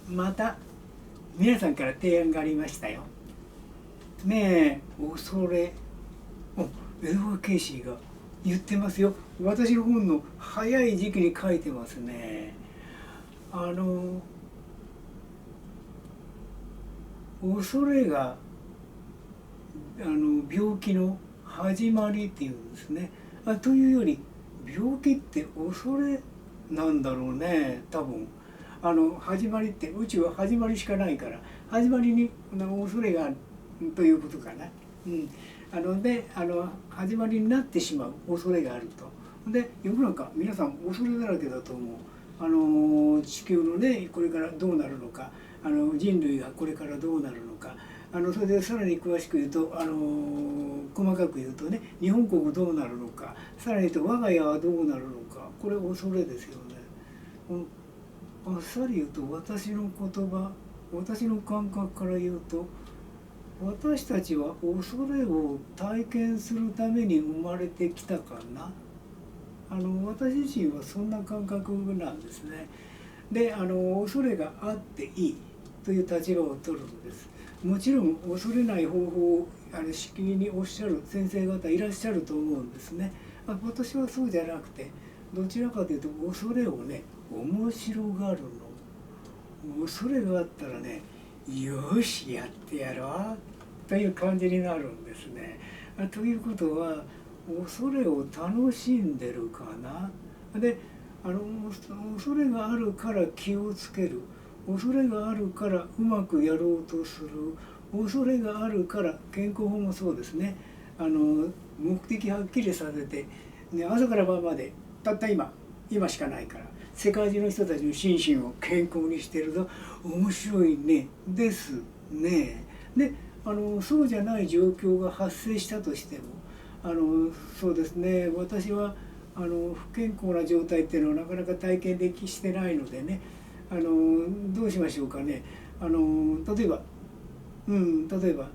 また皆さんから提案がありましたよ。ねえ、恐れ。エドワード・ケイシーが言ってますよ。私の本の早い時期に書いてますね。恐れが病気の始まりっていうんですね。というより病気って恐れなんだろうね、多分。始まりって宇宙は始まりしかないから、始まりに恐れがあるということかな。うん、始まりになってしまう恐れがあると。で世の中皆さん恐れだらけだと思う。地球のねこれからどうなるのか、人類がこれからどうなるのか、それでさらに詳しく言うと、細かく言うとね、日本国どうなるのか、さらに言うと我が家はどうなるのか、これ恐れですよね。あっさり言うと私の言葉、私の感覚から言うと、私たちは恐れを体験するために生まれてきたかな。私自身はそんな感覚なんですね。で恐れがあっていいという立場を取るんです。もちろん恐れない方法をしきりにおっしゃる先生方いらっしゃると思うんですね。私はそうじゃなくて、どちらかというと恐れをね面白がるの。恐れがあったらね、よしやってやろうという感じになるんですね。ということは恐れを楽しんでるかな。で恐れがあるから気をつける、恐れがあるからうまくやろうとする、恐れがあるから健康法もそうですね。目的はっきりさせて、ね、朝から晩までたった今しかないから世界中の人たちの心身を健康にしてると面白いねですね。でそうじゃない状況が発生したとしてもそうですね、私は不健康な状態っていうのはなかなか体験してないのでね、どうしましょうかね。例えば、例えば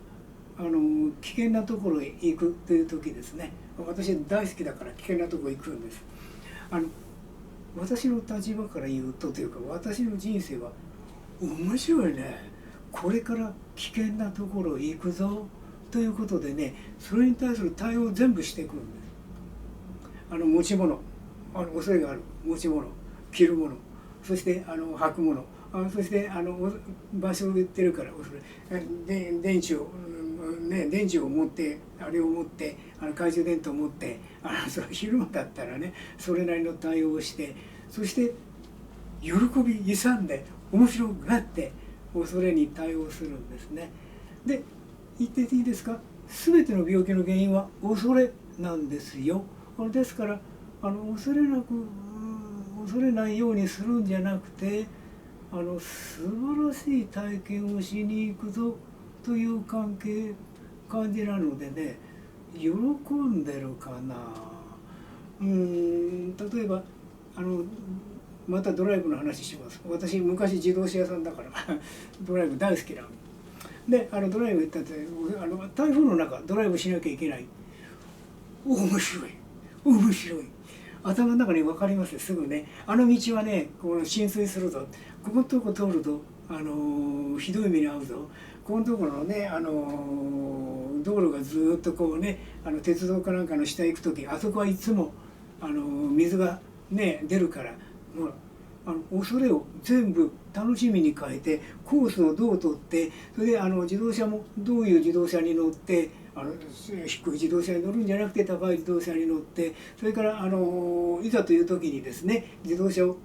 危険なところへ行くという時ですね。私大好きだから危険なところへ行くんです。私の立場から言うとというか、私の人生は面白いね、これから危険なところへ行くぞということでね、それに対する対応を全部していくんです。持ち物、恐れがある持ち物、着るもの、そして履くもの、そして場所を言ってるから恐れで電池を、電池を持ってあれを持って懐中電灯を持ってそれ昼間だったらねそれなりの対応をして、そして喜び勇んで面白くなって恐れに対応するんですね。で言っていいですか、全ての病気の原因は恐れなんですよ。ですから恐れないようにするんじゃなくて素晴らしい体験をしに行くぞという感じなのでね、喜んでるかな。例えばまたドライブの話します。私昔自動車屋さんだからドライブ大好きなので、ドライブ行ったって台風の中ドライブしなきゃいけない。面白い面白い、頭の中に分かりますよすぐね。道はねこの浸水するぞ、ここのとこ通るとひどい目に遭うぞ、ここのところのね道路がずっとこうね鉄道かなんかの下行く時、あそこはいつも水がね出るから、ほら恐れを全部楽しみに変えてコースをどう取って、それで自動車もどういう自動車に乗って低い自動車に乗るんじゃなくて高い自動車に乗って、それからいざという時にですね自動車を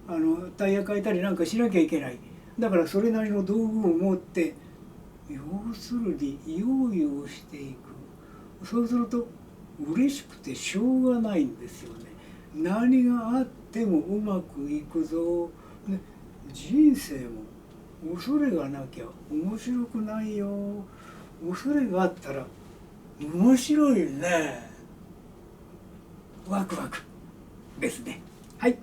タイヤ変えたりなんかしなきゃいけない。だからそれなりの道具を持って要するに用意をしていく。そうすると嬉しくてしょうがないんですよね。何があってもうまくいくぞ。で人生も恐れがなきゃ面白くないよ。恐れがあったら面白いね。ワクワクですね。はい。